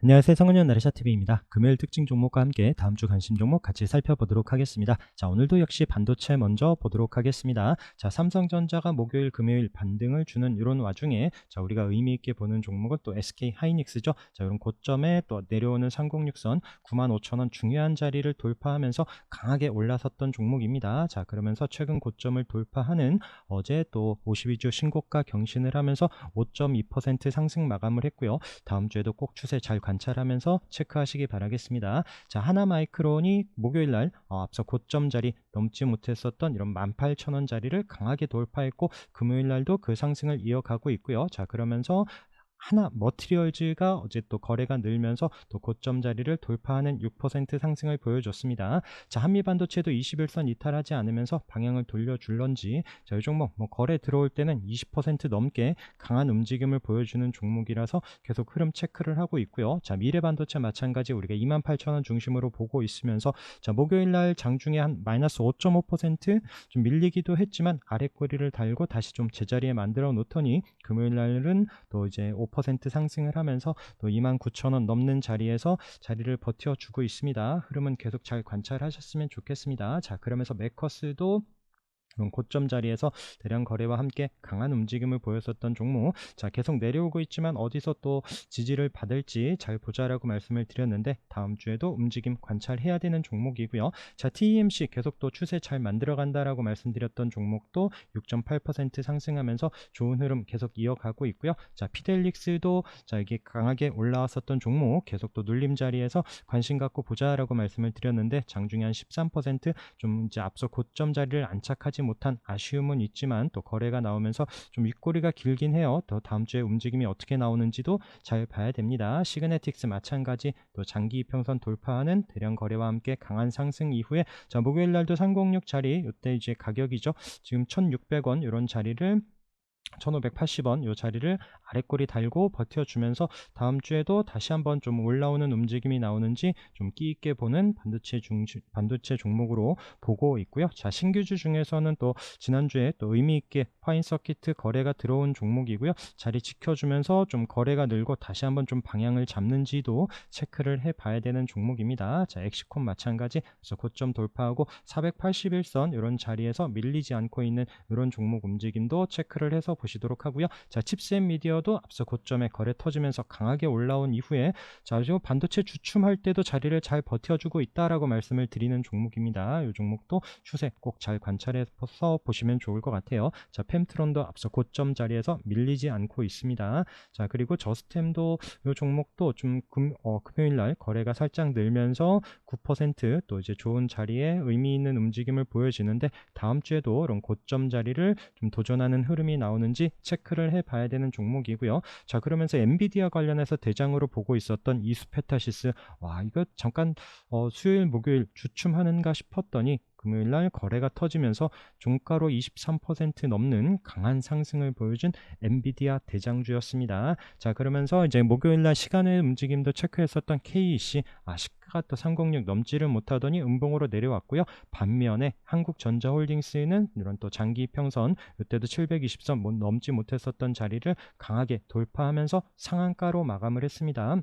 안녕하세요. 성은현 나레샤TV입니다. 금요일 특징 종목과 함께 다음 주 관심 종목 같이 살펴보도록 하겠습니다. 자, 오늘도 역시 반도체 먼저 보도록 하겠습니다. 자, 삼성전자가 목요일, 금요일 반등을 주는 이런 와중에 자, 우리가 의미 있게 보는 종목은 또 SK 하이닉스죠. 자, 이런 고점에 또 내려오는 306선 95,000원 중요한 자리를 돌파하면서 강하게 올라섰던 종목입니다. 자, 그러면서 최근 고점을 돌파하는 어제 또 52주 신고가 경신을 하면서 5.2% 상승 마감을 했고요. 다음 주에도 꼭 추세 잘 관찰하면서 체크하시기 바라겠습니다. 자, 하나마이크론이 목요일날 앞서 고점 자리 넘지 못했었던 이런 18,000원 자리를 강하게 돌파했고 금요일날도 그 상승을 이어가고 있고요. 자, 그러면서 하나 머티리얼즈가 어제 또 거래가 늘면서 또 고점 자리를 돌파하는 6% 상승을 보여줬습니다. 자, 한미반도체도 21선 이탈하지 않으면서 방향을 돌려줄런지 자, 이 종목 거래 들어올 때는 20% 넘게 강한 움직임을 보여주는 종목이라서 계속 흐름 체크를 하고 있고요. 자, 미래반도체 마찬가지 우리가 28,000원 중심으로 보고 있으면서 자, 목요일날 장중에 한 마이너스 5.5% 밀리기도 했지만 아래 꼬리를 달고 다시 좀 제자리에 만들어 놓더니 금요일날은 또 이제 5% 상승을 하면서 또 29,000원 넘는 자리에서 자리를 버텨주고 있습니다. 흐름은 계속 잘 관찰하셨으면 좋겠습니다. 자, 그러면서 매커스도 고점 자리에서 대량 거래와 함께 강한 움직임을 보였었던 종목 자, 계속 내려오고 있지만 어디서 또 지지를 받을지 잘 보자라고 말씀을 드렸는데 다음 주에도 움직임 관찰해야 되는 종목이고요. 자, TEMC 계속 또 추세 잘 만들어 간다라고 말씀드렸던 종목도 6.8% 상승하면서 좋은 흐름 계속 이어가고 있고요. 자, 피델릭스도 자, 이게 강하게 올라왔었던 종목 계속 또 눌림 자리에서 관심 갖고 보자라고 말씀을 드렸는데 장중에 한 13%좀 이제 앞서 고점 자리를 안착하지 못한 아쉬움은 있지만 또 거래가 나오면서 좀 윗꼬리가 길긴 해요. 더 다음 주에 움직임이 어떻게 나오는지도 잘 봐야 됩니다. 시그네틱스 마찬가지 또 장기 이평선 돌파하는 대량 거래와 함께 강한 상승 이후에 자, 목요일 날도 306 자리 이때 이제 가격이죠. 지금 1,600원 이런 자리를 1,580원 이 자리를 아래꼬리 달고 버텨주면서 다음 주에도 다시 한번 좀 올라오는 움직임이 나오는지 좀 끼있게 보는 반도체 종목으로 보고 있고요. 자, 신규주 중에서는 또 지난주에 또 의미있게 파인서키트 거래가 들어온 종목이고요. 자리 지켜주면서 좀 거래가 늘고 다시 한번 좀 방향을 잡는지도 체크를 해봐야 되는 종목입니다. 자, 엑시콘 마찬가지 그래서 고점 돌파하고 481선 이런 자리에서 밀리지 않고 있는 이런 종목 움직임도 체크를 해서 보시도록 하고요. 자, 칩셋미디어도 앞서 고점에 거래 터지면서 강하게 올라온 이후에 자, 지금 반도체 주춤할 때도 자리를 잘 버텨주고 있다라고 말씀을 드리는 종목입니다. 이 종목도 추세 꼭 잘 관찰해서 보시면 좋을 것 같아요. 자, 펜트론도 앞서 고점 자리에서 밀리지 않고 있습니다. 자, 그리고 저스템도 이 종목도 좀 금요일날 거래가 살짝 늘면서 9%또 이제 좋은 자리에 의미 있는 움직임을 보여지는데 다음 주에도 이런 고점 자리를 좀 도전하는 흐름이 나오는지 체크를 해봐야 되는 종목이고요. 자, 그러면서 엔비디아 관련해서 대장으로 보고 있었던 이수페타시스 와, 이거 잠깐 수요일 목요일 주춤하는가 싶었더니 금요일날 거래가 터지면서 종가로 23% 넘는 강한 상승을 보여준 엔비디아 대장주였습니다. 자, 그러면서 이제 목요일날 시간의 움직임도 체크했었던 KEC 시가가 또 306 넘지를 못하더니 음봉으로 내려왔고요. 반면에 한국전자홀딩스는 이런 또 장기 평선 이때도 720선 넘지 못했었던 자리를 강하게 돌파하면서 상한가로 마감을 했습니다.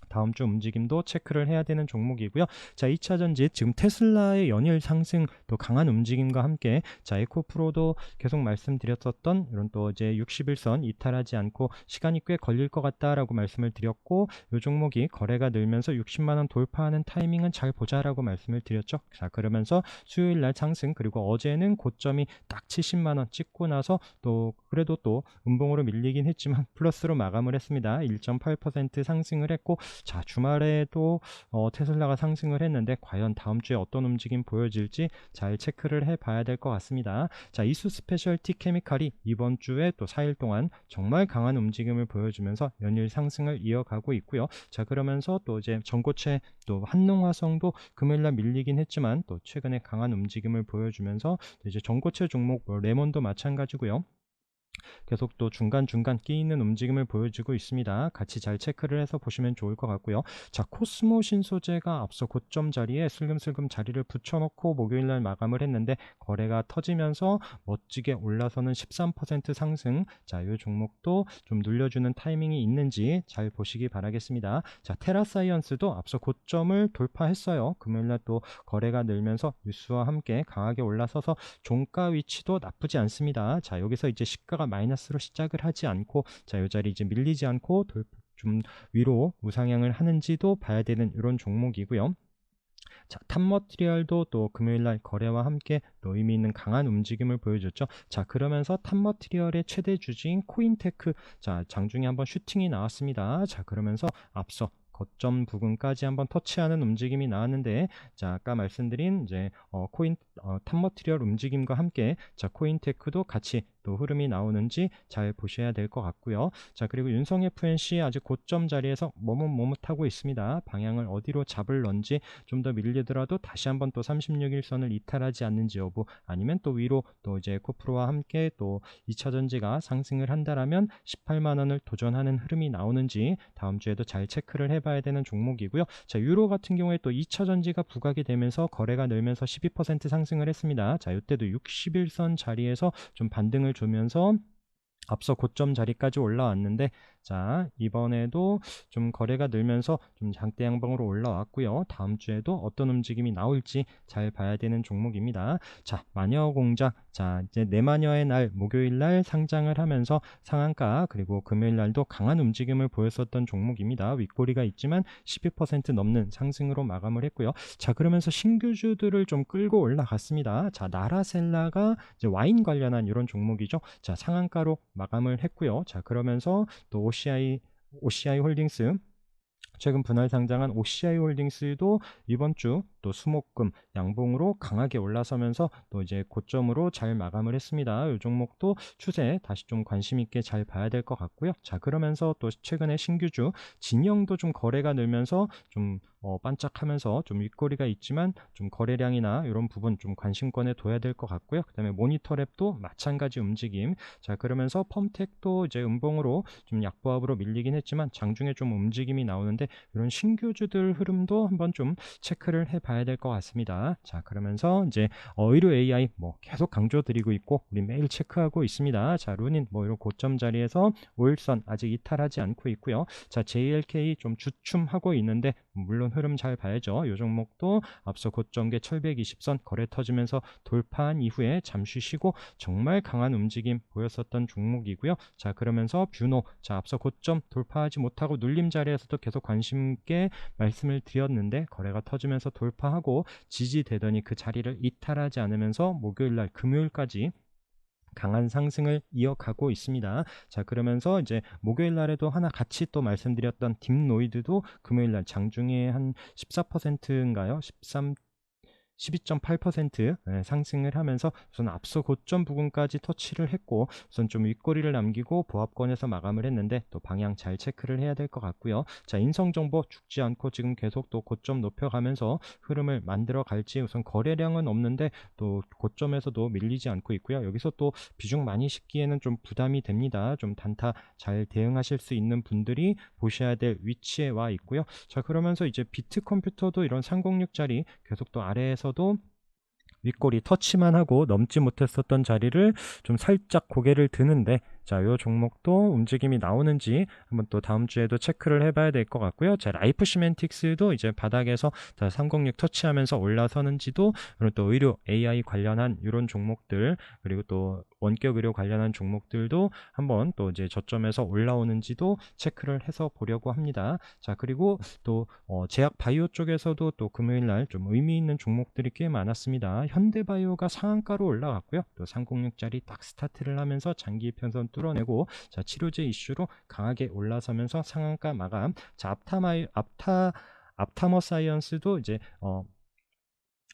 다음 주 움직임도 체크를 해야 되는 종목이고요. 자, 2차 전지 지금 테슬라의 연일 상승 또 강한 움직임과 함께 자, 에코프로도 계속 말씀드렸었던 이런 또 이제 61선 이탈하지 않고 시간이 꽤 걸릴 것 같다라고 말씀을 드렸고 이 종목이 거래가 늘면서 60만 원 돌파하는 타이밍은 잘 보자라고 말씀을 드렸죠. 자, 그러면서 수요일 날 상승 그리고 어제는 고점이 딱 70만 원 찍고 나서 또 그래도 또 음봉으로 밀리긴 했지만 플러스로 마감을 했습니다. 1.8% 상승을 했고 자, 주말에도 테슬라가 상승을 했는데 과연 다음 주에 어떤 움직임 보여질지 잘 체크를 해봐야 될 것 같습니다. 자, 이수 스페셜티 케미칼이 이번 주에 또 4일 동안 정말 강한 움직임을 보여주면서 연일 상승을 이어가고 있고요. 자, 그러면서 또 이제 전고체 또 한농화성도 금요일날 밀리긴 했지만 또 최근에 강한 움직임을 보여주면서 이제 전고체 종목 레몬도 마찬가지고요. 계속 또 중간중간 끼 있는 움직임을 보여주고 있습니다. 같이 잘 체크를 해서 보시면 좋을 것 같고요. 자, 코스모 신소재가 앞서 고점 자리에 슬금슬금 자리를 붙여놓고 목요일날 마감을 했는데 거래가 터지면서 멋지게 올라서는 13% 상승. 자, 이 종목도 좀 눌려주는 타이밍이 있는지 잘 보시기 바라겠습니다. 자, 테라사이언스도 앞서 고점을 돌파했어요. 금요일날 또 거래가 늘면서 뉴스와 함께 강하게 올라서서 종가 위치도 나쁘지 않습니다. 자, 여기서 이제 시가가 마이너스로 시작을 하지 않고, 자, 이 자리 이제 밀리지 않고 좀 위로 우상향을 하는지도 봐야 되는 이런 종목이고요. 자, 탑머티리얼도 또 금요일날 거래와 함께 또 의미 있는 강한 움직임을 보여줬죠. 자, 그러면서 탑머티리얼의 최대 주주인 코인테크, 자, 장중에 한번 슈팅이 나왔습니다. 자, 그러면서 앞서 거점 부근까지 한번 터치하는 움직임이 나왔는데, 자, 아까 말씀드린 이제 탑머티리얼 움직임과 함께, 자, 코인테크도 같이 또 흐름이 나오는지 잘 보셔야 될 것 같고요. 자, 그리고 윤성 FNC 아직 고점 자리에서 머뭇머뭇하고 있습니다. 방향을 어디로 잡을런지, 좀 더 밀리더라도 다시 한번 또 36일선을 이탈하지 않는지 여부, 아니면 또 위로 또 이제 에코프로와 함께 또 2차 전지가 상승을 한다라면 18만 원을 도전하는 흐름이 나오는지 다음 주에도 잘 체크를 해봐야 되는 종목이고요. 자, 유로 같은 경우에 또 2차 전지가 부각이 되면서 거래가 늘면서 12% 상승을 했습니다. 자, 이때도 61선 자리에서 좀 반등을 주면서 앞서 고점 자리까지 올라왔는데, 자, 이번에도 좀 거래가 늘면서 좀 장대 양봉으로 올라왔고요. 다음 주에도 어떤 움직임이 나올지 잘 봐야 되는 종목입니다. 자, 마녀공작, 자, 이제 내마녀의 날 목요일 날 상장을 하면서 상한가 그리고 금요일 날도 강한 움직임을 보였었던 종목입니다. 윗꼬리가 있지만 12% 넘는 상승으로 마감을 했고요. 자, 그러면서 신규주들을 좀 끌고 올라갔습니다. 자, 나라셀라가 이제 와인 관련한 이런 종목이죠. 자, 상한가로 마감을 했고요. 자, 그러면서 또 OCI 홀딩스, 최근 분할 상장한 OCI 홀딩스도 이번 주 또 수목금 양봉으로 강하게 올라서면서 또 이제 고점으로 잘 마감을 했습니다. 이 종목도 추세 다시 좀 관심 있게 잘 봐야 될 것 같고요. 자, 그러면서 또 최근에 신규주 진영도 좀 거래가 늘면서 좀 반짝하면서 좀 윗꼬리가 있지만 좀 거래량이나 이런 부분 좀 관심권에 둬야 될 것 같고요. 그 다음에 모니터랩도 마찬가지 움직임. 자, 그러면서 펌텍도 이제 음봉으로 좀 약보합으로 밀리긴 했지만 장중에 좀 움직임이 나오는데, 이런 신규주들 흐름도 한번 좀 체크를 해봐야 될 것 같습니다. 자, 그러면서 이제 의료 AI 뭐 계속 강조드리고 있고 우리 매일 체크하고 있습니다. 자, 루닌 뭐 이런 고점 자리에서 5일선 아직 이탈하지 않고 있고요. 자, JLK 좀 주춤하고 있는데 물론 흐름 잘 봐야죠. 이 종목도 앞서 고점계 1120선 거래 터지면서 돌파한 이후에 잠시 쉬고 정말 강한 움직임 보였었던 종목이고요. 자, 그러면서 뷰노, 자, 앞서 고점 돌파하지 못하고 눌림 자리에서도 계속 관심 있게 말씀을 드렸는데 거래가 터지면서 돌파하고 지지되더니 그 자리를 이탈하지 않으면서 목요일날 금요일까지 강한 상승을 이어가고 있습니다. 자, 그러면서 이제 목요일 날에도 하나 같이 또 말씀드렸던 딥노이드도 금요일 날 장중에 한 14%인가요? 12.8% 상승을 하면서 우선 앞서 고점 부근까지 터치를 했고 우선 좀 윗꼬리를 남기고 보합권에서 마감을 했는데 또 방향 잘 체크를 해야 될 것 같고요. 자, 인성정보 죽지 않고 지금 계속 또 고점 높여가면서 흐름을 만들어 갈지, 우선 거래량은 없는데 또 고점에서도 밀리지 않고 있고요. 여기서 또 비중 많이 싣기에는 좀 부담이 됩니다. 좀 단타 잘 대응하실 수 있는 분들이 보셔야 될 위치에 와 있고요. 자, 그러면서 이제 비트컴퓨터도 이런 306짜리 계속 또 아래에서도 윗꼬리 터치만 하고 넘지 못했었던 자리를 좀 살짝 고개를 드는데, 자, 이 종목도 움직임이 나오는지 한번 또 다음 주에도 체크를 해봐야 될 것 같고요. 자, 라이프 시멘틱스도 이제 바닥에서 306 터치하면서 올라서는지도, 그리고 또 의료 AI 관련한 이런 종목들, 그리고 또 원격 의료 관련한 종목들도 한번 또 이제 저점에서 올라오는지도 체크를 해서 보려고 합니다. 자, 그리고 또 제약 바이오 쪽에서도 또 금요일 날 좀 의미 있는 종목들이 꽤 많았습니다. 현대바이오가 상한가로 올라갔고요. 또 306짜리 딱 스타트를 하면서 장기 편선 뚫어내고, 자, 치료제 이슈로 강하게 올라서면서 상한가 마감. 자, 앞타머 사이언스도 이제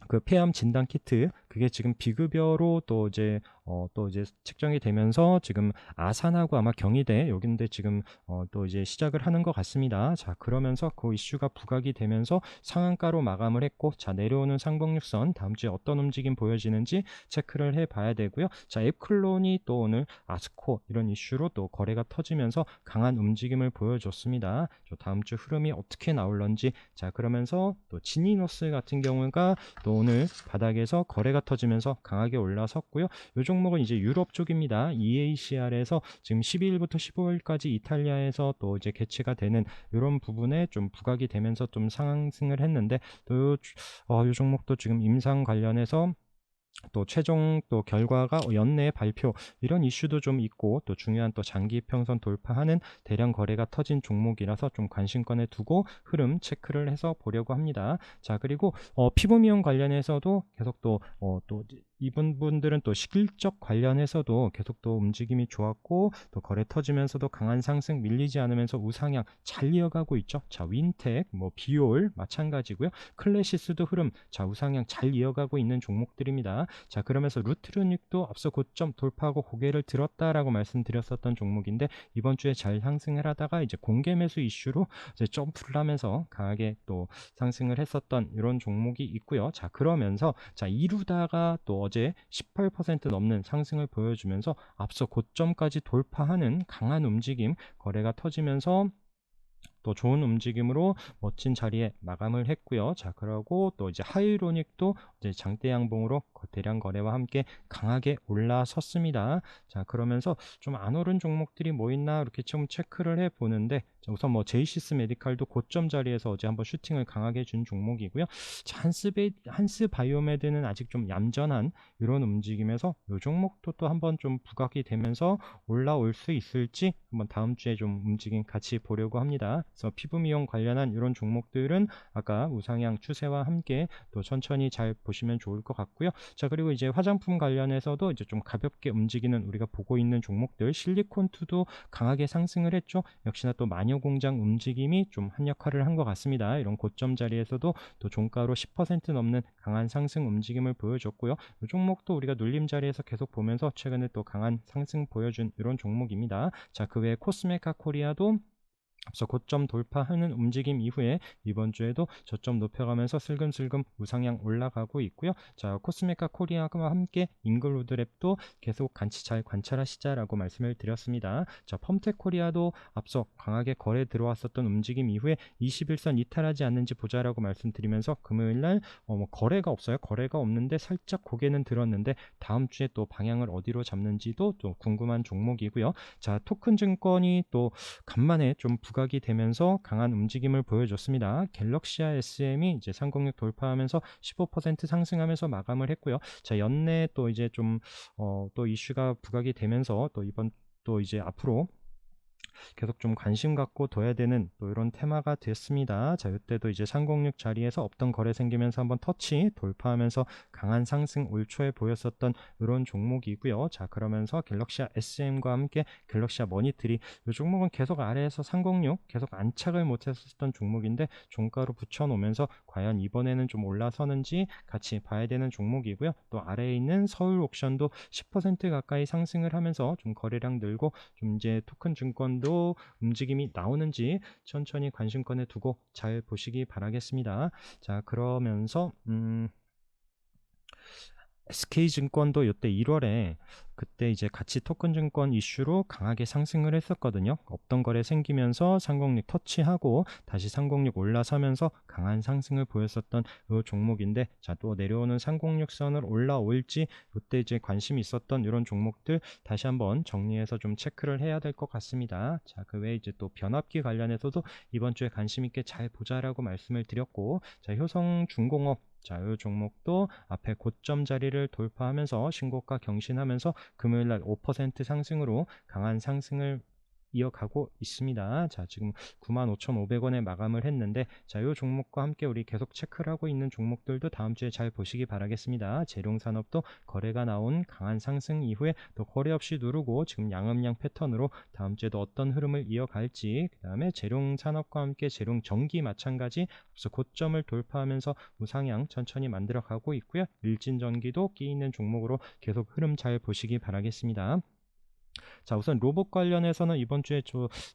그 폐암 진단 키트, 그게 지금 비급여로 또 이제 또 이제 책정이 되면서 지금 아산하고 아마 경희대 여기인데 지금 또 이제 시작을 하는 것 같습니다. 자, 그러면서 그 이슈가 부각이 되면서 상한가로 마감을 했고, 자, 내려오는 상봉육선 다음 주에 어떤 움직임 보여지는지 체크를 해 봐야 되고요. 자, 앱클론이 또 오늘 아스코 이런 이슈로 또 거래가 터지면서 강한 움직임을 보여줬습니다. 다음 주 흐름이 어떻게 나올런지. 자, 그러면서 또 지니노스 같은 경우가 또 오늘 바닥에서 거래가 터지면서 강하게 올라섰고요. 이 종목은 이제 유럽 쪽입니다. EACR에서 지금 12일부터 15일까지 이탈리아에서 또 이제 개최가 되는 이런 부분에 좀 부각이 되면서 좀 상승을 했는데, 또 이 종목도 지금 임상 관련해서 또 최종 또 결과가 연내 발표 이런 이슈도 좀 있고, 또 중요한 또 장기 평선 돌파하는 대량 거래가 터진 종목이라서 좀 관심권에 두고 흐름 체크를 해서 보려고 합니다. 자, 그리고 피부 미용 관련해서도 계속 또 이분 분들은 또 실적 관련해서도 계속 또 움직임이 좋았고, 또 거래 터지면서도 강한 상승 밀리지 않으면서 우상향 잘 이어가고 있죠. 자, 윈텍, 비올 마찬가지고요. 클래시스도 흐름 자 우상향 잘 이어가고 있는 종목들입니다. 자, 그러면서 루트르닉도 앞서 고점 돌파하고 고개를 들었다라고 말씀드렸었던 종목인데, 이번 주에 잘 상승을 하다가 이제 공개 매수 이슈로 이제 점프를 하면서 강하게 또 상승을 했었던 이런 종목이 있고요. 자, 그러면서 자, 이루다가 또 어제 18% 넘는 상승을 보여주면서 앞서 고점까지 돌파하는 강한 움직임 거래가 터지면서 또 좋은 움직임으로 멋진 자리에 마감을 했고요. 자, 그러고 또 이제 하이로닉도 이제 장대 양봉으로 대량 거래와 함께 강하게 올라섰습니다. 자, 그러면서 좀 안 오른 종목들이 뭐 있나 이렇게 좀 체크를 해 보는데, 우선 제이시스 메디칼도 고점 자리에서 어제 한번 슈팅을 강하게 준 종목이고요. 자, 한스 바이오메드는 아직 좀 얌전한 이런 움직임에서 이 종목도 또 한번 좀 부각이 되면서 올라올 수 있을지 한번 다음 주에 좀 움직임 같이 보려고 합니다. 그래서 피부 미용 관련한 이런 종목들은 아까 우상향 추세와 함께 또 천천히 잘 보시면 좋을 것 같고요. 자, 그리고 이제 화장품 관련해서도 이제 좀 가볍게 움직이는 우리가 보고 있는 종목들, 실리콘투도 강하게 상승을 했죠. 역시나 또 마녀공장 움직임이 좀 한 역할을 한 것 같습니다. 이런 고점 자리에서도 또 종가로 10% 넘는 강한 상승 움직임을 보여줬고요. 이 종목도 우리가 눌림 자리에서 계속 보면서 최근에 또 강한 상승 보여준 이런 종목입니다. 자, 그 외에 코스메카 코리아도 앞서 고점 돌파하는 움직임 이후에 이번 주에도 저점 높여가면서 슬금슬금 우상향 올라가고 있고요. 자, 코스메카 코리아와 함께 잉글우드랩도 계속 같이 잘 관찰하시자라고 말씀을 드렸습니다. 자, 펌텍 코리아도 앞서 강하게 거래 들어왔었던 움직임 이후에 21선 이탈하지 않는지 보자라고 말씀드리면서 금요일날 거래가 없어요. 거래가 없는데 살짝 고개는 들었는데 다음 주에 또 방향을 어디로 잡는지도 또 궁금한 종목이고요. 자, 토큰증권이 또 간만에 좀 부각이 되면서 강한 움직임을 보여줬습니다. 갤럭시아 SM이 이제 306 돌파하면서 15% 상승하면서 마감을 했고요. 자, 연내 또 이제 좀 또 이슈가 부각이 되면서 또 이번 또 이제 앞으로 계속 좀 관심 갖고 둬야 되는 또 이런 테마가 됐습니다. 자, 이때도 이제 306 자리에서 없던 거래 생기면서 한번 터치 돌파하면서 강한 상승 올 초에 보였었던 이런 종목이고요. 자, 그러면서 갤럭시아 SM과 함께 갤럭시아 머니트리, 이 종목은 계속 아래에서 306 계속 안착을 못했었던 종목인데 종가로 붙여놓으면서 과연 이번에는 좀 올라서는지 같이 봐야 되는 종목이고요. 또 아래에 있는 서울 옥션도 10% 가까이 상승을 하면서 좀 거래량 늘고 좀 이제 토큰 증권도 움직임이 나오는지 천천히 관심권에 두고 잘 보시기 바라겠습니다. 자, 그러면서 SK증권도 이때 1월에 그때 이제 가치 토큰 증권 이슈로 강하게 상승을 했었거든요. 없던 거래 생기면서 306 터치하고 다시 306 올라서면서 강한 상승을 보였었던 이 종목인데, 자, 또 내려오는 306선을 올라올지 이때 이제 관심이 있었던 이런 종목들 다시 한번 정리해서 좀 체크를 해야 될 것 같습니다. 자, 그 외에 이제 또 변압기 관련해서도 이번 주에 관심 있게 잘 보자라고 말씀을 드렸고, 자, 효성중공업, 자, 이 종목도 앞에 고점 자리를 돌파하면서 신고가 경신하면서 금요일날 5% 상승으로 강한 상승을 이어가고 있습니다. 자, 지금 95,500원에 마감을 했는데, 자, 요 종목과 함께 우리 계속 체크를 하고 있는 종목들도 다음 주에 잘 보시기 바라겠습니다. 재룡산업도 거래가 나온 강한 상승 이후에 또 거래 없이 누르고 지금 양음양 패턴으로 다음 주에도 어떤 흐름을 이어갈지, 그 다음에 재룡산업과 함께 재룡전기 마찬가지 앞서 고점을 돌파하면서 우상향 천천히 만들어 가고 있고요. 일진전기도 끼 있는 종목으로 계속 흐름 잘 보시기 바라겠습니다. 자, 우선 로봇 관련해서는 이번 주에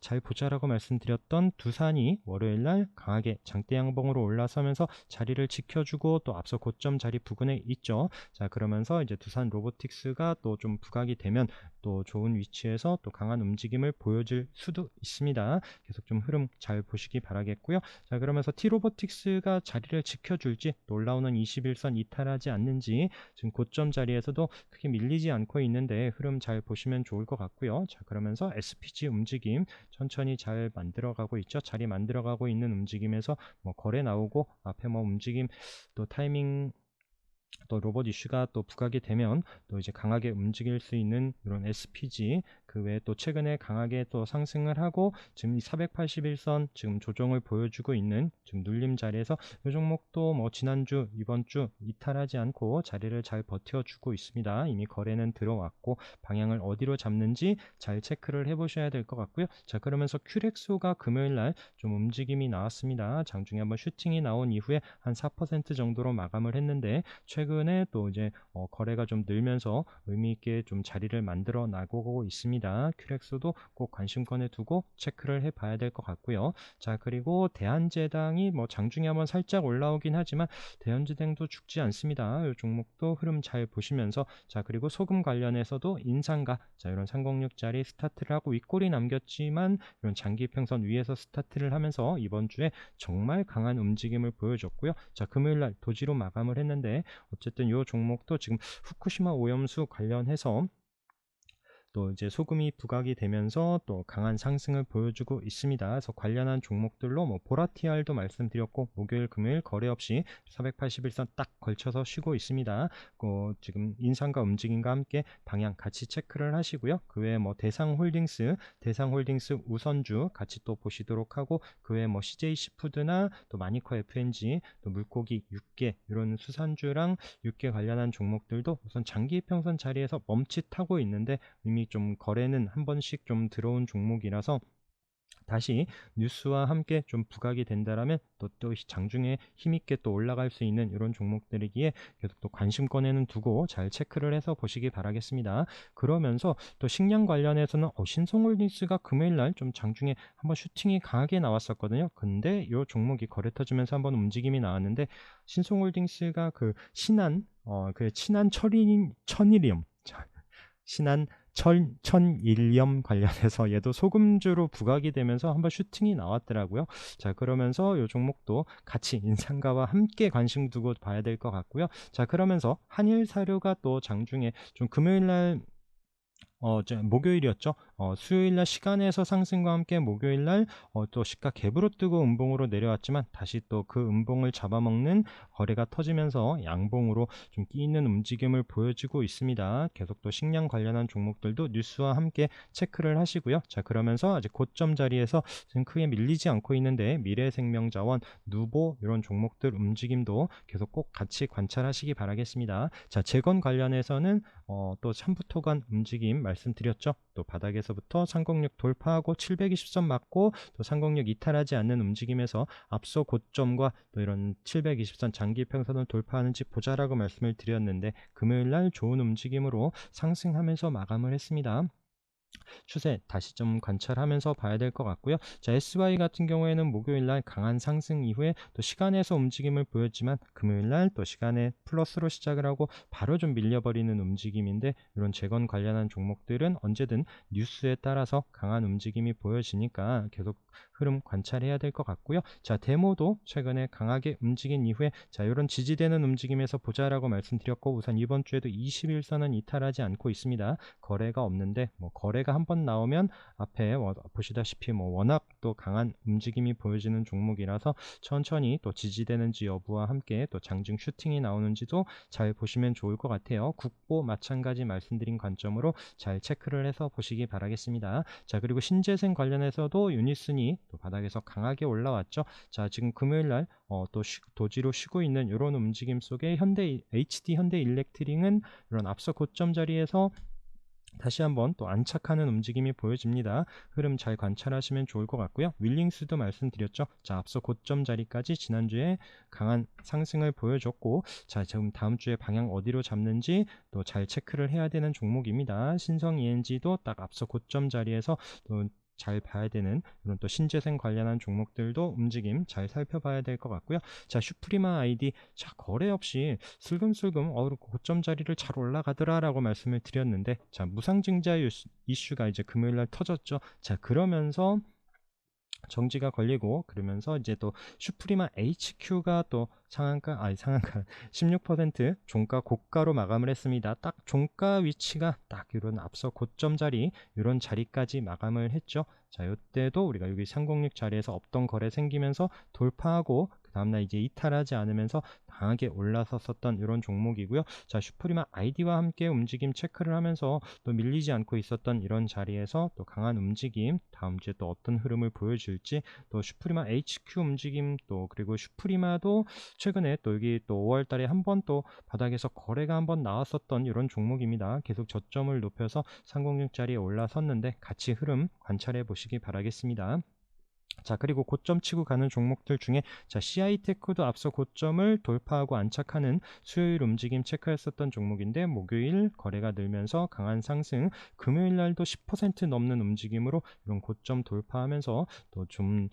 잘 보자라고 말씀드렸던 두산이 월요일날 강하게 장대 양봉으로 올라서면서 자리를 지켜주고 또 앞서 고점 자리 부근에 있죠. 자, 그러면서 이제 두산 로보틱스가 또 좀 부각이 되면 또 좋은 위치에서 또 강한 움직임을 보여줄 수도 있습니다. 계속 좀 흐름 잘 보시기 바라겠고요. 자, 그러면서 T로보틱스가 자리를 지켜줄지 또 올라오는 21선 이탈하지 않는지 지금 고점 자리에서도 크게 밀리지 않고 있는데 흐름 잘 보시면 좋을 것 같고요. 자, 그러면서 SPG 움직임 천천히 잘 만들어가고 있죠. 자리 만들어가고 있는 움직임에서 뭐 거래 나오고 앞에 뭐 움직임 또 타이밍 또 로봇 이슈가 또 부각이 되면 또 이제 강하게 움직일 수 있는 이런 SPG, 그 외에 또 최근에 강하게 또 상승을 하고 지금 481선 지금 조정을 보여주고 있는 지금 눌림 자리에서 이 종목도 뭐 지난주 이번 주 이탈하지 않고 자리를 잘 버텨주고 있습니다. 이미 거래는 들어왔고 방향을 어디로 잡는지 잘 체크를 해보셔야 될 것 같고요. 자, 그러면서 큐렉소가 금요일날 좀 움직임이 나왔습니다. 장중에 한번 슈팅이 나온 이후에 한 4% 정도로 마감을 했는데 최근에 또 이제 거래가 좀 늘면서 의미있게 좀 자리를 만들어 나가고 있습니다. 큐렉스도 꼭 관심권에 두고 체크를 해봐야 될 것 같고요. 자, 그리고 대한제당이 뭐 장중에 한번 살짝 올라오긴 하지만 대한제당도 죽지 않습니다. 이 종목도 흐름 잘 보시면서, 자, 그리고 소금 관련해서도 인상가, 자, 이런 306짜리 스타트를 하고 윗골이 남겼지만 이런 장기 평선 위에서 스타트를 하면서 이번 주에 정말 강한 움직임을 보여줬고요. 자, 금요일날 도지로 마감을 했는데 어쨌든 이 종목도 지금 후쿠시마 오염수 관련해서 또 이제 소금이 부각이 되면서 또 강한 상승을 보여주고 있습니다. 그래서 관련한 종목들로 뭐 보라티알도 말씀드렸고 목요일 금요일 거래 없이 481선 딱 걸쳐서 쉬고 있습니다. 지금 인상과 움직임과 함께 방향 같이 체크를 하시고요. 그 외에 뭐 대상홀딩스 우선주 같이 또 보시도록 하고, 그 외에 뭐 CJ시푸드나 또 마니커 FNG, 또 물고기 육개 이런 수산주랑 육개 관련한 종목들도 우선 장기 평선 자리에서 멈칫하고 있는데 이미 좀 거래는 한 번씩 좀 들어온 종목이라서 다시 뉴스와 함께 좀 부각이 된다라면 또 장중에 힘있게 또 올라갈 수 있는 이런 종목들이기에 계속 또 관심권에는 두고 잘 체크를 해서 보시기 바라겠습니다. 그러면서 또 식량 관련해서는 신성홀딩스가 금요일날 좀 장중에 한번 슈팅이 강하게 나왔었거든요. 근데 이 종목이 거래 터지면서 한번 움직임이 나왔는데 신성홀딩스가 그 그 친한 천일염 천일염 관련해서 얘도 소금주로 부각이 되면서 한번 슈팅이 나왔더라고요. 자, 그러면서 이 종목도 같이 인상가와 함께 관심 두고 봐야 될 것 같고요. 자, 그러면서 한일사료가 또 장중에 좀 금요일날 목요일이었죠. 수요일날 시간에서 상승과 함께 목요일날 또 시가 갭으로 뜨고 음봉으로 내려왔지만 다시 또 그 음봉을 잡아먹는 거래가 터지면서 양봉으로 좀 끼있는 움직임을 보여주고 있습니다. 계속 또 식량 관련한 종목들도 뉴스와 함께 체크를 하시고요. 자, 그러면서 아직 고점 자리에서 지금 크게 밀리지 않고 있는데 미래생명자원, 누보 이런 종목들 움직임도 계속 꼭 같이 관찰하시기 바라겠습니다. 자, 재건 관련해서는 또 참부토간 움직임 말씀드렸죠. 또 바닥에서부터 306 돌파하고 720선 맞고 또 306 이탈하지 않는 움직임에서 앞서 고점과 또 이런 720선 장기 평선을 돌파하는지 보자라고 말씀을 드렸는데 금요일날 좋은 움직임으로 상승하면서 마감을 했습니다. 추세 다시 좀 관찰하면서 봐야 될 것 같고요. 자, SY 같은 경우에는 목요일날 강한 상승 이후에 또 시간에서 움직임을 보였지만 금요일날 또 시간에 플러스로 시작을 하고 바로 좀 밀려버리는 움직임인데, 이런 재건 관련한 종목들은 언제든 뉴스에 따라서 강한 움직임이 보여지니까 계속 흐름 관찰해야 될 것 같고요. 자, 데모도 최근에 강하게 움직인 이후에 자, 이런 지지되는 움직임에서 보자라고 말씀드렸고, 우선 이번 주에도 21선은 이탈하지 않고 있습니다. 거래가 없는데 뭐 거래 거래가 한번 나오면 앞에 보시다시피 워낙 또 강한 움직임이 보여지는 종목이라서 천천히 또 지지되는지 여부와 함께 또 장중 슈팅이 나오는지도 잘 보시면 좋을 것 같아요. 국보 마찬가지 말씀드린 관점으로 잘 체크를 해서 보시기 바라겠습니다. 자, 그리고 신재생 관련해서도 유니슨이 또 바닥에서 강하게 올라왔죠. 자, 지금 금요일날 또 도지로 쉬고 있는 이런 움직임 속에 HD 현대일렉트릭은 이런 앞서 고점 자리에서 다시 한번 또 안착하는 움직임이 보여집니다. 흐름 잘 관찰하시면 좋을 것 같고요. 윌링스도 말씀드렸죠. 자, 앞서 고점 자리까지 지난주에 강한 상승을 보여줬고, 자, 지금 다음 주에 방향 어디로 잡는지 또 잘 체크를 해야 되는 종목입니다. 신성 ENG도 딱 앞서 고점 자리에서 또 잘 봐야 되는 이런 또 신재생 관련한 종목들도 움직임 잘 살펴봐야 될 것 같고요. 자, 슈프리마 아이디, 자, 거래 없이 슬금슬금 고점 자리를 잘 올라가더라 라고 말씀을 드렸는데, 자, 무상증자 이슈가 이제 금요일날 터졌죠. 자, 그러면서 정지가 걸리고, 그러면서 이제 또 슈프리마 HQ가 또 상한가 16% 종가 고가로 마감을 했습니다. 딱 종가 위치가 딱 이런 앞서 고점 자리, 이런 자리까지 마감을 했죠. 자, 이때도 우리가 여기 306 자리에서 없던 거래 생기면서 돌파하고 그 다음날 이제 이탈하지 않으면서 강하게 올라섰었던 이런 종목이고요. 자, 슈프리마 아이디와 함께 움직임 체크를 하면서 또 밀리지 않고 있었던 이런 자리에서 또 강한 움직임, 다음 주에 또 어떤 흐름을 보여줄지, 또 슈프리마 HQ 움직임, 또 그리고 슈프리마도 최근에 또 여기 또 5월 달에 한 번 또 바닥에서 거래가 한번 나왔었던 이런 종목입니다. 계속 저점을 높여서 306 자리에 올라섰는데 같이 흐름 관찰해 보시기 바라겠습니다. 자, 그리고 고점 치고 가는 종목들 중에 자, CI테크도 앞서 고점을 돌파하고 안착하는 수요일 움직임 체크했었던 종목인데, 목요일 거래가 늘면서 강한 상승, 금요일 날도 10% 넘는 움직임으로 이런 고점 돌파하면서 또 좀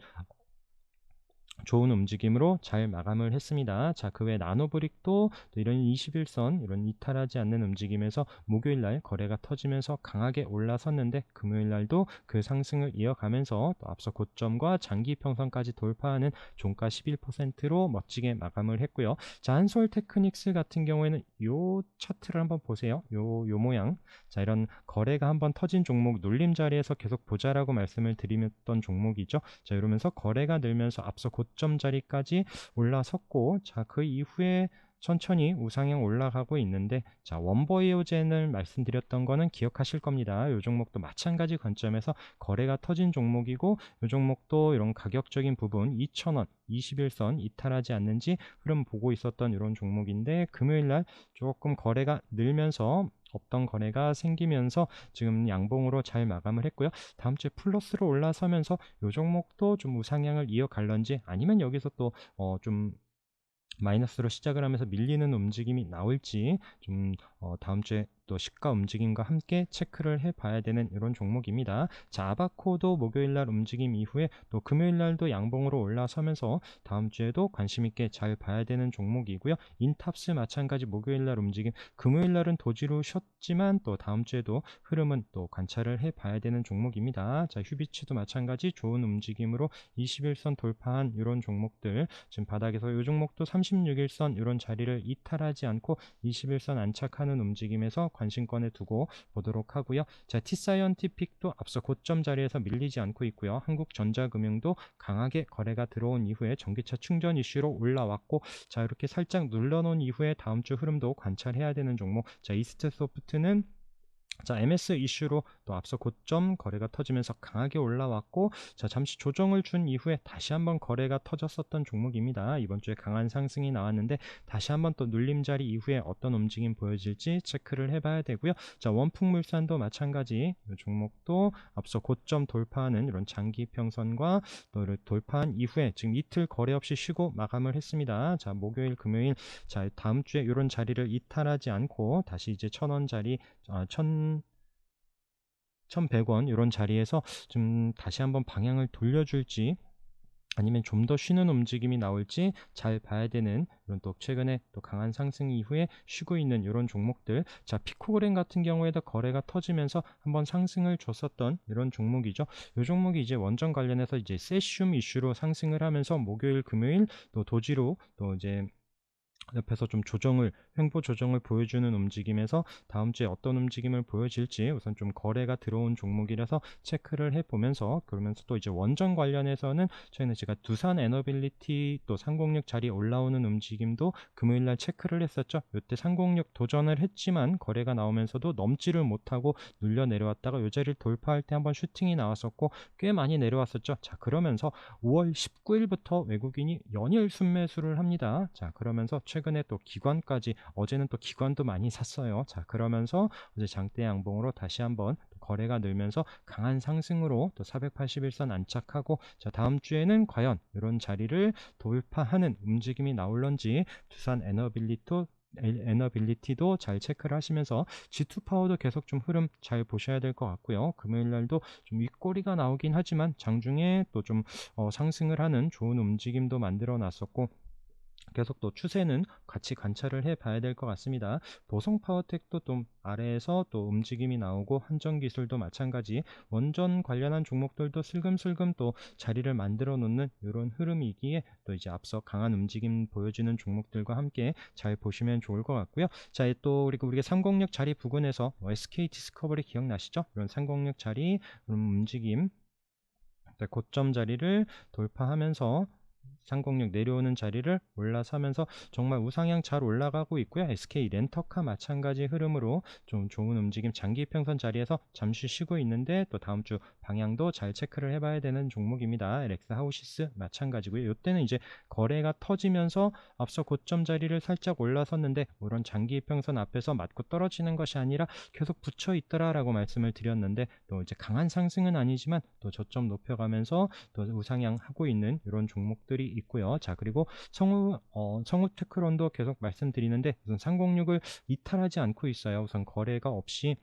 좋은 움직임으로 잘 마감을 했습니다. 자, 그 외 나노브릭도 또 이런 21선 이런 이탈하지 않는 움직임에서 목요일날 거래가 터지면서 강하게 올라섰는데, 금요일날도 그 상승을 이어가면서 또 앞서 고점과 장기 평선까지 돌파하는 종가 11%로 멋지게 마감을 했고요. 자, 한솔테크닉스 같은 경우에는 요 차트를 한번 보세요. 요 모양. 자, 이런 거래가 한번 터진 종목 눌림 자리에서 계속 보자라고 말씀을 드렸던 종목이죠. 자, 이러면서 거래가 늘면서 앞서 고점 자리까지 올라섰고, 자, 그 이후에 천천히 우상향 올라가고 있는데, 자, 원버이오젠을 말씀드렸던 거는 기억하실 겁니다. 이 종목도 마찬가지 관점에서 거래가 터진 종목이고, 이 종목도 이런 가격적인 부분 2,000원 21선 이탈하지 않는지 흐름 보고 있었던 이런 종목인데, 금요일날 조금 거래가 늘면서 없던 거래가 생기면서 지금 양봉으로 잘 마감을 했고요. 다음 주에 플러스로 올라서면서 이 종목도 좀 우상향을 이어갈런지, 아니면 여기서 또 좀 마이너스로 시작을 하면서 밀리는 움직임이 나올지 좀 다음 주에 또 시가 움직임과 함께 체크를 해봐야 되는 이런 종목입니다. 자, 아바코도 목요일날 움직임 이후에 또 금요일날도 양봉으로 올라서면서 다음 주에도 관심 있게 잘 봐야 되는 종목이고요. 인탑스 마찬가지 목요일날 움직임, 금요일날은 도지로 쉬었지만 또 다음 주에도 흐름은 또 관찰을 해봐야 되는 종목입니다. 자, 휴비츠도 마찬가지 좋은 움직임으로 21선 돌파한 이런 종목들, 지금 바닥에서 이 종목도 36일선 이런 자리를 이탈하지 않고 21선 안착하는 움직임에서 관심권에 두고 보도록 하고요. 자, T사이언티픽도 앞서 고점 자리에서 밀리지 않고 있고요. 한국전자금융도 강하게 거래가 들어온 이후에 전기차 충전 이슈로 올라왔고, 자, 이렇게 살짝 눌러놓은 이후에 다음 주 흐름도 관찰해야 되는 종목. 자, 이스트소프트는 자, MS 이슈로 또 앞서 고점 거래가 터지면서 강하게 올라왔고, 자, 잠시 조정을 준 이후에 다시 한번 거래가 터졌었던 종목입니다. 이번 주에 강한 상승이 나왔는데 다시 한번 또 눌림 자리 이후에 어떤 움직임 보여질지 체크를 해봐야 되고요. 자, 원풍물산도 마찬가지, 이 종목도 앞서 고점 돌파하는 이런 장기 평선과 또 돌파한 이후에 지금 이틀 거래 없이 쉬고 마감을 했습니다. 자, 목요일 금요일, 자, 다음 주에 이런 자리를 이탈하지 않고 다시 이제 1,000원 자리, 1,100원 이런 자리에서 좀 다시 한번 방향을 돌려줄지, 아니면 좀 더 쉬는 움직임이 나올지 잘 봐야 되는 이런 또 최근에 또 강한 상승 이후에 쉬고 있는 이런 종목들. 자, 피코그램 같은 경우에도 거래가 터지면서 한번 상승을 줬었던 이런 종목이죠. 이 종목이 이제 원전 관련해서 이제 세슘 이슈로 상승을 하면서 목요일 금요일 또 도지로 또 이제 옆에서 좀 횡보 조정을 보여주는 움직임에서 다음 주에 어떤 움직임을 보여질지 우선 좀 거래가 들어온 종목이라서 체크를 해보면서, 그러면서 또 이제 원전 관련해서는 저희는 제가 두산 에너빌리티 또 306 자리에 올라오는 움직임도 금요일날 체크를 했었죠. 이때 306 도전을 했지만 거래가 나오면서도 넘지를 못하고 눌려 내려왔다가 이 자리를 돌파할 때 한번 슈팅이 나왔었고 꽤 많이 내려왔었죠. 자, 그러면서 5월 19일부터 외국인이 연일 순매수를 합니다. 자, 그러면서 최근에 또 기관까지, 어제는 또 기관도 많이 샀어요. 자, 그러면서 어제 장대 양봉으로 다시 한번 거래가 늘면서 강한 상승으로 또 481선 안착하고, 자, 다음 주에는 과연 이런 자리를 돌파하는 움직임이 나올런지 두산 에너빌리티도 잘 체크를 하시면서 G2파워도 계속 좀 흐름 잘 보셔야 될 것 같고요. 금요일날도 좀 윗꼬리가 나오긴 하지만 장중에 또 좀 상승을 하는 좋은 움직임도 만들어 놨었고, 계속 또 추세는 같이 관찰을 해 봐야 될 것 같습니다. 보성파워텍도 좀 아래에서 또 움직임이 나오고, 한전기술도 마찬가지 원전 관련한 종목들도 슬금슬금 또 자리를 만들어 놓는 이런 흐름이기에 또 이제 앞서 강한 움직임 보여주는 종목들과 함께 잘 보시면 좋을 것 같고요. 자, 또 우리가 306 자리 부근에서 SK 디스커버리 기억나시죠? 이런 306 자리 움직임, 고점 자리를 돌파하면서 306 내려오는 자리를 올라서면서 정말 우상향 잘 올라가고 있고요. SK 렌터카 마찬가지 흐름으로 좀 좋은 움직임, 장기 평선 자리에서 잠시 쉬고 있는데 또 다음 주 방향도 잘 체크를 해봐야 되는 종목입니다. LX 하우시스 마찬가지고요. 이때는 이제 거래가 터지면서 앞서 고점 자리를 살짝 올라섰는데 이런 장기 평선 앞에서 맞고 떨어지는 것이 아니라 계속 붙여 있더라라고 말씀을 드렸는데, 또 이제 강한 상승은 아니지만 또 저점 높여가면서 또 우상향하고 있는 이런 종목들이 있고요. 자, 그리고 성우테크론도 계속 말씀드리는데 우선 306을 이탈하지 않고 있어요. 우선 거래가 없이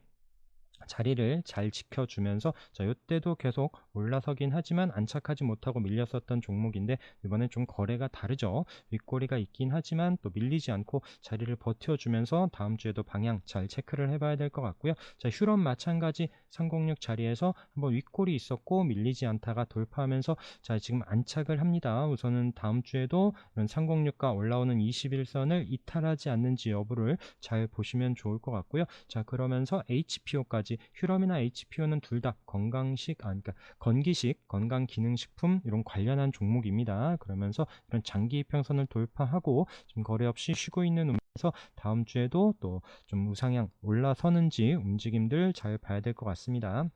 자리를 잘 지켜주면서, 자, 이때도 계속 올라서긴 하지만 안착하지 못하고 밀렸었던 종목인데 이번엔 좀 거래가 다르죠. 윗꼬리가 있긴 하지만 또 밀리지 않고 자리를 버텨주면서 다음 주에도 방향 잘 체크를 해봐야 될 것 같고요. 자, 휴런 마찬가지 306 자리에서 한번 윗꼬리 있었고 밀리지 않다가 돌파하면서 자, 지금 안착을 합니다. 우선은 다음 주에도 이런 306과 올라오는 21선을 이탈하지 않는지 여부를 잘 보시면 좋을 것 같고요. 자, 그러면서 HPO까지, 휴럼이나 HPO는 둘 다 그러니까 건기식 건강기능식품 이런 관련한 종목입니다. 그러면서 이런 장기 이평선을 돌파하고 좀 거래 없이 쉬고 있는 움직임에서 다음 주에도 또 좀 우상향 올라서는지 움직임들 잘 봐야 될 것 같습니다.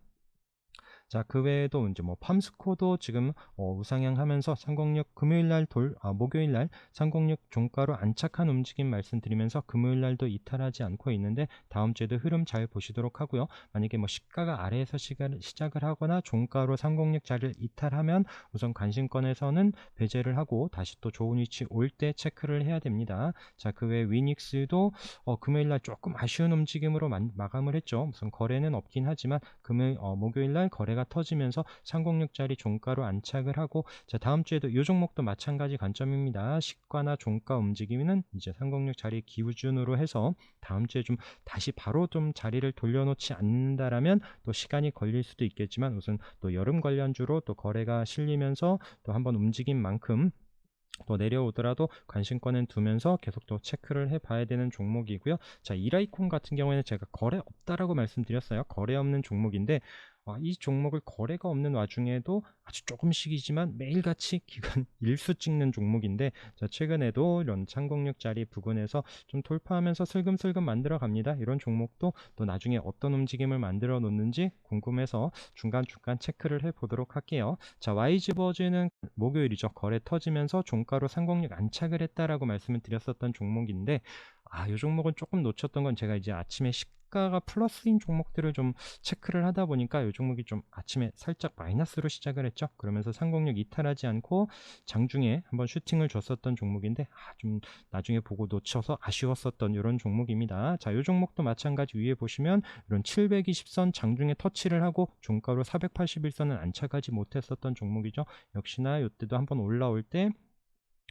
자, 그 외에도 이제 뭐 팜스코도 지금 우상향하면서 306 목요일날 306 종가로 안착한 움직임 말씀드리면서 금요일날도 이탈하지 않고 있는데 다음 주에도 흐름 잘 보시도록 하고요. 만약에 뭐 시가가 아래에서 시작을 하거나 종가로 306 자리를 이탈하면 우선 관심권에서는 배제를 하고 다시 또 좋은 위치 올 때 체크를 해야 됩니다. 자, 그 외에 위닉스도 금요일날 조금 아쉬운 움직임으로 마감을 했죠. 우선 거래는 없긴 하지만 목요일날 거래가 터지면서 306짜리 종가로 안착을 하고, 자, 다음 주에도 이 종목도 마찬가지 관점입니다. 시가나 종가 움직임은 이제 306 자리 기준으로 해서 다음 주에 좀 다시 바로 좀 자리를 돌려놓지 않는다라면 또 시간이 걸릴 수도 있겠지만 우선 또 여름 관련주로 또 거래가 실리면서 또 한번 움직인 만큼 또 내려오더라도 관심권은 두면서 계속 또 체크를 해봐야 되는 종목이고요. 자, 이라이콘 같은 경우에는 제가 거래 없다라고 말씀드렸어요. 거래 없는 종목인데 이 종목을 거래가 없는 와중에도 아주 조금씩이지만 매일같이 기간 일수 찍는 종목인데, 자, 최근에도 이런 306짜리 부근에서 좀 돌파하면서 슬금슬금 만들어 갑니다. 이런 종목도 또 나중에 어떤 움직임을 만들어 놓는지 궁금해서 중간중간 체크를 해보도록 할게요. 자, YG버즈는 목요일이죠. 거래 터지면서 종가로 306 안착을 했다라고 말씀을 드렸었던 종목인데, 이 종목은 조금 놓쳤던 건 제가 이제 아침에 시가가 플러스인 종목들을 좀 체크를 하다 보니까 이 종목이 좀 아침에 살짝 마이너스로 시작을 했죠. 그러면서 306 이탈하지 않고 장중에 한번 슈팅을 줬었던 종목인데 좀 나중에 보고 놓쳐서 아쉬웠었던 이런 종목입니다. 자, 이 종목도 마찬가지 위에 보시면 이런 720선 장중에 터치를 하고 종가로 481선은 안착하지 못했었던 종목이죠. 역시나 이때도 한번 올라올 때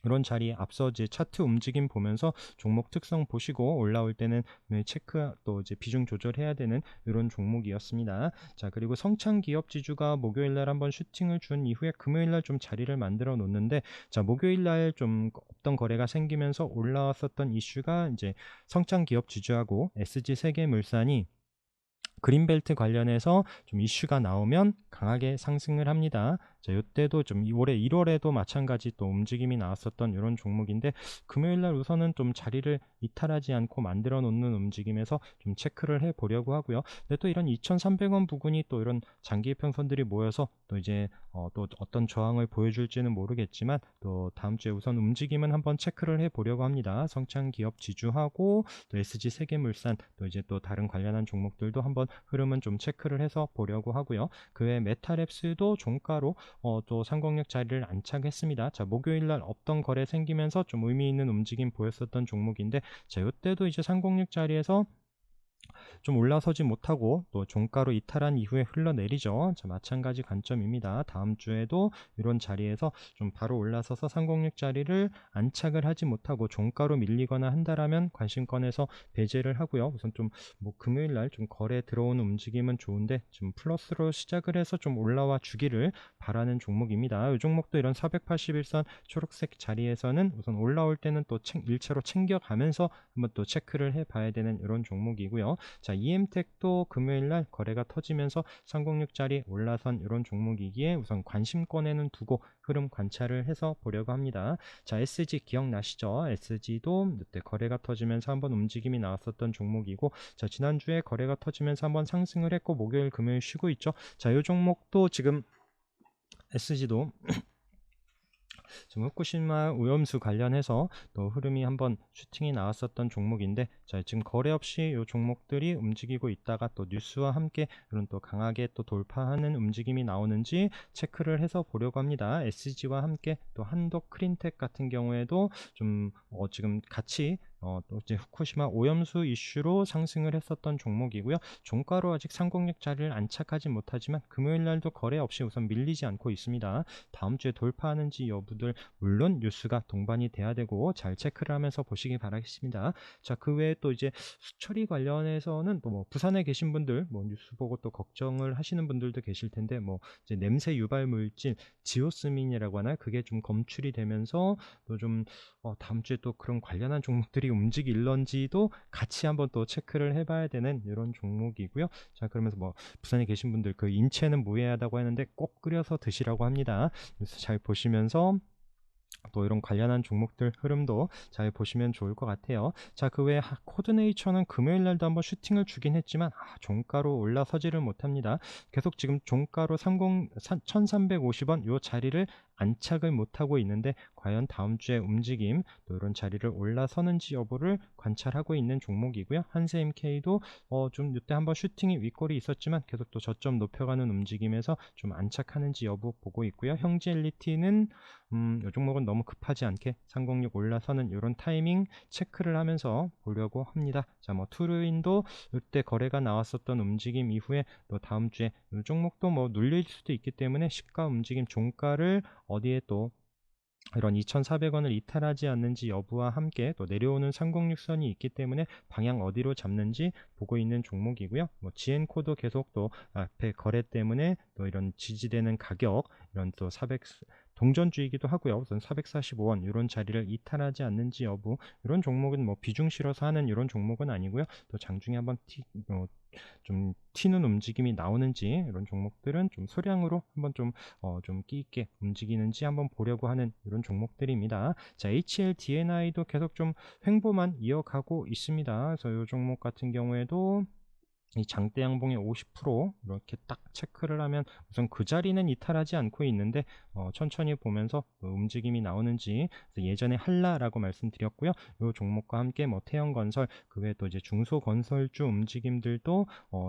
이런 자리에 앞서 이제 차트 움직임 보면서 종목 특성 보시고 올라올 때는 체크 또 이제 비중 조절해야 되는 이런 종목이었습니다. 자, 그리고 성창 기업 지주가 목요일 날 한번 슈팅을 준 이후에 금요일 날 좀 자리를 만들어 놓는데, 자, 목요일 날 좀 없던 거래가 생기면서 올라왔었던 이슈가 이제 성창 기업 지주하고 SG 세계물산이 그린벨트 관련해서 좀 이슈가 나오면 강하게 상승을 합니다. 자, 이때도 좀 올해 1월에도 마찬가지 또 움직임이 나왔었던 이런 종목인데, 금요일 날 우선은 좀 자리를 이탈하지 않고 만들어 놓는 움직임에서 좀 체크를 해 보려고 하고요. 근데 또 이런 2,300원 부근이 또 이런 장기 이평선들이 모여서 또 이제 또 어떤 저항을 보여줄지는 모르겠지만, 또 다음 주에 우선 움직임은 한번 체크를 해 보려고 합니다. 성창 기업 지주하고 또 SG 세계물산, 또 이제 또 다른 관련한 종목들도 한번 흐름은 좀 체크를 해서 보려고 하고요. 그 외 메타랩스도 종가로 또 상공력 자리를 안착했습니다. 자, 목요일 날 없던 거래 생기면서 좀 의미 있는 움직임 보였었던 종목인데, 자, 이때도 이제 상공력 자리에서 좀 올라서지 못하고 또 종가로 이탈한 이후에 흘러내리죠. 자, 마찬가지 관점입니다. 다음 주에도 이런 자리에서 좀 바로 올라서서 상공력 자리를 안착을 하지 못하고 종가로 밀리거나 한다라면 관심권에서 배제를 하고요. 우선 좀 뭐 금요일 날 좀 거래 들어오는 움직임은 좋은데 좀 플러스로 시작을 해서 좀 올라와 주기를 바라는 종목입니다. 이 종목도 이런 481선 초록색 자리에서는 우선 올라올 때는 또 일체로 챙겨가면서 한번 또 체크를 해 봐야 되는 이런 종목이고요. 자, EM텍도 금요일날 거래가 터지면서 306짜리 올라선 이런 종목이기에 우선 관심권에는 두고 흐름 관찰을 해서 보려고 합니다. 자, SG 기억나시죠? SG도 이때 거래가 터지면서 한번 움직임이 나왔었던 종목이고, 자, 지난주에 거래가 터지면서 한번 상승을 했고 목요일 금요일 쉬고 있죠. 자, 이 종목도 지금 SG도 지금 후쿠시마 오염수 관련해서 또 흐름이 한번 슈팅이 나왔었던 종목인데, 자, 지금 거래 없이 이 종목들이 움직이고 있다가 또 뉴스와 함께 이런 또 강하게 또 돌파하는 움직임이 나오는지 체크를 해서 보려고 합니다. SG와 함께 또 한독 크린텍 같은 경우에도 좀 지금 같이 또 이제 후쿠시마 오염수 이슈로 상승을 했었던 종목이고요. 종가로 아직 상공력 자리를 안착하지 못하지만 금요일 날도 거래 없이 우선 밀리지 않고 있습니다. 다음 주에 돌파하는지 여부들 물론 뉴스가 동반이 돼야 되고 잘 체크를 하면서 보시기 바라겠습니다. 자, 그 외에 또 이제 수처리 관련해서는 또 뭐 부산에 계신 분들 뭐 뉴스 보고 또 걱정을 하시는 분들도 계실 텐데, 뭐 이제 냄새 유발 물질 지오스민이라고 하나, 그게 좀 검출이 되면서 또 좀 다음 주에 또 그런 관련한 종목들이 움직일런지도 같이 한번 또 체크를 해봐야 되는 이런 종목이고요. 자, 그러면서 뭐 부산에 계신 분들 그 인체는 무해하다고 하는데 꼭 끓여서 드시라고 합니다. 그래서 잘 보시면서 또 이런 관련한 종목들 흐름도 잘 보시면 좋을 것 같아요. 자, 그 외에 코드네이처는 금요일 날도 한번 슈팅을 주긴 했지만 종가로 올라서지를 못합니다. 계속 지금 종가로 1350원 요 자리를 안착을 못하고 있는데, 과연 다음 주에 움직임 또 이런 자리를 올라서는지 여부를 관찰하고 있는 종목이고요. 한세MK도 좀 이때 한번 슈팅이 윗골이 있었지만 계속 또 저점 높여가는 움직임에서 좀 안착하는지 여부 보고 있고요. 형제LT는 이 종목은 너무 급하지 않게 상공력 올라서는 이런 타이밍 체크를 하면서 보려고 합니다. 자, 뭐 투르인도 이때 거래가 나왔었던 움직임 이후에 또 다음 주에 이 종목도 뭐 눌릴 수도 있기 때문에 시가 움직임 종가를 어디에 또 이런 2,400원을 이탈하지 않는지 여부와 함께 또 내려오는 306선이 있기 때문에 방향 어디로 잡는지 보고 있는 종목이고요. 뭐 GN코도 계속 또 앞에 거래 때문에 또 이런 지지되는 가격, 이런 또 400 동전주이기도 하고요. 우선 445원 이런 자리를 이탈하지 않는지 여부, 이런 종목은 뭐 비중 실어서 하는 이런 종목은 아니고요. 또 장중에 한번 좀 튀는 움직임이 나오는지, 이런 종목들은 좀 소량으로 한번 좀 끼 있게 움직이는지 한번 보려고 하는 이런 종목들입니다. 자, HLDNI도 계속 좀 횡보만 이어가고 있습니다. 그래서 이 종목 같은 경우에도 이 장대 양봉의 50% 이렇게 딱 체크를 하면 우선 그 자리는 이탈하지 않고 있는데 천천히 보면서 움직임이 나오는지, 예전에 한라라고 말씀드렸고요. 이 종목과 함께 뭐 태영건설, 그 외에 또 이제 중소건설주 움직임들도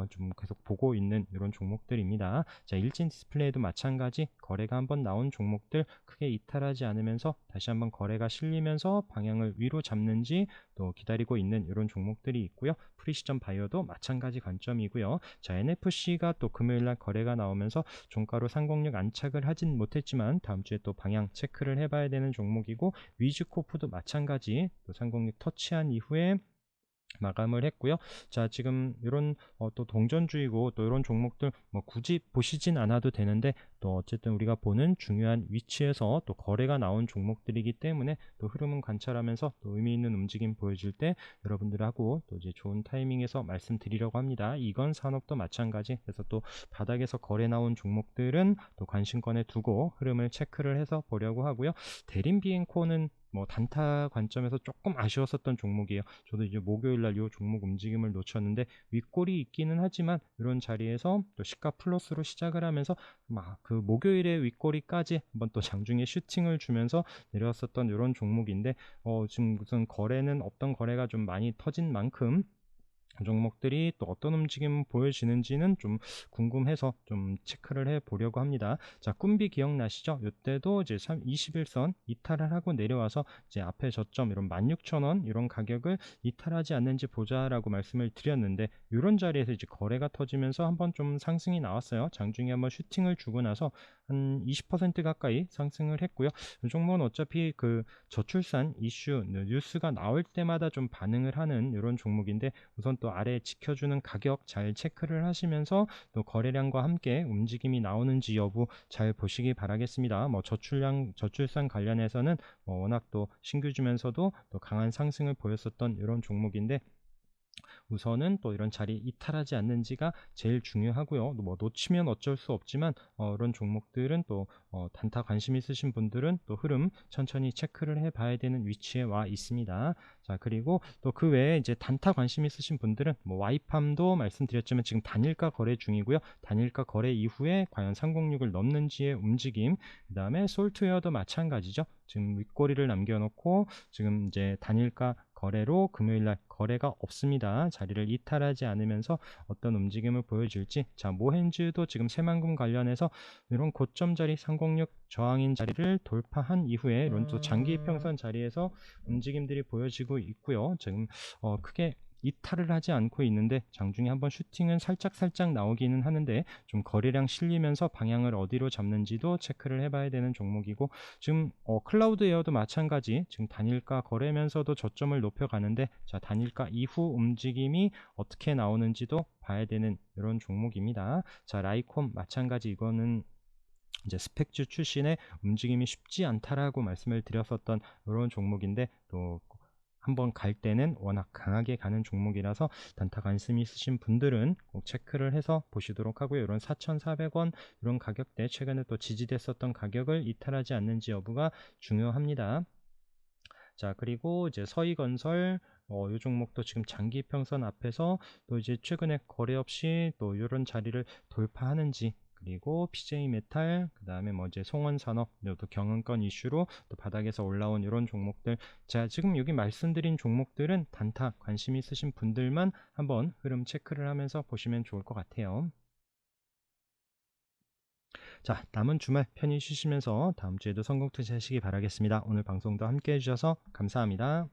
좀 계속 보고 있는 이런 종목들입니다. 자, 일진 디스플레이도 마찬가지 거래가 한번 나온 종목들 크게 이탈하지 않으면서 다시 한번 거래가 실리면서 방향을 위로 잡는지 또 기다리고 있는 이런 종목들이 있고요. 프리시전 바이오도 마찬가지 관점이고요. 자, NFC가 또 금요일날 거래가 나오면서 종가로 306 안착을 하진 못했지만 다음 주에 또 방향 체크를 해봐야 되는 종목이고, 위즈코프도 마찬가지 또 306 터치한 이후에 마감을 했고요. 자, 지금 이런 또 동전주의고 또 이런 종목들 뭐 굳이 보시진 않아도 되는데, 또 어쨌든 우리가 보는 중요한 위치에서 또 거래가 나온 종목들이기 때문에 또 흐름은 관찰하면서 또 의미 있는 움직임 보여줄 때 여러분들하고 또 이제 좋은 타이밍에서 말씀드리려고 합니다. 이건 산업도 마찬가지. 그래서 또 바닥에서 거래 나온 종목들은 또 관심권에 두고 흐름을 체크를 해서 보려고 하고요. 대림비행코는 뭐 단타 관점에서 조금 아쉬웠었던 종목이에요. 저도 이제 목요일날 이 종목 움직임을 놓쳤는데, 윗골이 있기는 하지만 이런 자리에서 또 시가 플러스로 시작을 하면서 막 그 목요일의 윗골이까지 한번 또 장중에 슈팅을 주면서 내려왔었던 이런 종목인데, 지금 무슨 거래는 없던 거래가 좀 많이 터진 만큼 종목들이 또 어떤 움직임 보여지는지는 좀 궁금해서 좀 체크를 해 보려고 합니다. 자, 꿈비 기억나시죠? 이때도 이제 21선 이탈을 하고 내려와서 이제 앞에 저점 이런 16,000원 이런 가격을 이탈하지 않는지 보자라고 말씀을 드렸는데, 이런 자리에서 이제 거래가 터지면서 한번 좀 상승이 나왔어요. 장중에 한번 슈팅을 주고 나서 한 20% 가까이 상승을 했고요. 이 종목은 어차피 그 저출산 이슈 뉴스가 나올 때마다 좀 반응을 하는 이런 종목인데, 우선 또 아래 지켜주는 가격 잘 체크를 하시면서 또 거래량과 함께 움직임이 나오는지 여부 잘 보시기 바라겠습니다. 뭐 저출산 관련해서는 뭐 워낙 또 신규 주면서도 또 강한 상승을 보였었던 이런 종목인데, 우선은 또 이런 자리 이탈하지 않는지가 제일 중요하고요. 뭐 놓치면 어쩔 수 없지만 이런 종목들은 또 단타 관심 있으신 분들은 또 흐름 천천히 체크를 해 봐야 되는 위치에 와 있습니다. 자, 그리고 또 그 외에 이제 단타 관심 있으신 분들은 뭐 와이팜도 말씀드렸지만 지금 단일가 거래 중이고요. 단일가 거래 이후에 과연 306을 넘는지의 움직임, 그 다음에 솔트웨어도 마찬가지죠. 지금 윗꼬리를 남겨놓고 지금 이제 단일가 거래로 금요일날 거래가 없습니다. 자리를 이탈하지 않으면서 어떤 움직임을 보여줄지. 자, 모헨즈도 지금 새만금 관련해서 이런 고점 자리 306 저항인 자리를 돌파한 이후에 이런 또 장기 평선 자리에서 움직임들이 보여지고 있고요. 지금 크게 이탈을 하지 않고 있는데, 장중에 한번 슈팅은 살짝 나오기는 하는데 좀 거래량 실리면서 방향을 어디로 잡는지도 체크를 해봐야 되는 종목이고, 지금 클라우드 에어도 마찬가지 지금 단일가 거래면서도 저점을 높여가는데, 자, 단일가 이후 움직임이 어떻게 나오는지도 봐야 되는 이런 종목입니다. 자, 라이콤 마찬가지 이거는 이제 스펙주 출신의 움직임이 쉽지 않다라고 말씀을 드렸었던 이런 종목인데, 또 한번 갈 때는 워낙 강하게 가는 종목이라서 단타 관심 있으신 분들은 꼭 체크를 해서 보시도록 하고요. 이런 4,400원 이런 가격대 최근에 또 지지됐었던 가격을 이탈하지 않는지 여부가 중요합니다. 자, 그리고 이제 서희건설 이 종목도 지금 장기 평선 앞에서 또 이제 최근에 거래 없이 또 이런 자리를 돌파하는지, 그리고 PJ메탈, 그 다음에 뭐 이제 송원산업, 또 경영권 이슈로 또 바닥에서 올라온 이런 종목들. 자, 지금 여기 말씀드린 종목들은 단타 관심 있으신 분들만 한번 흐름 체크를 하면서 보시면 좋을 것 같아요. 자, 남은 주말 편히 쉬시면서 다음 주에도 성공 투자하시기 바라겠습니다. 오늘 방송도 함께 해주셔서 감사합니다.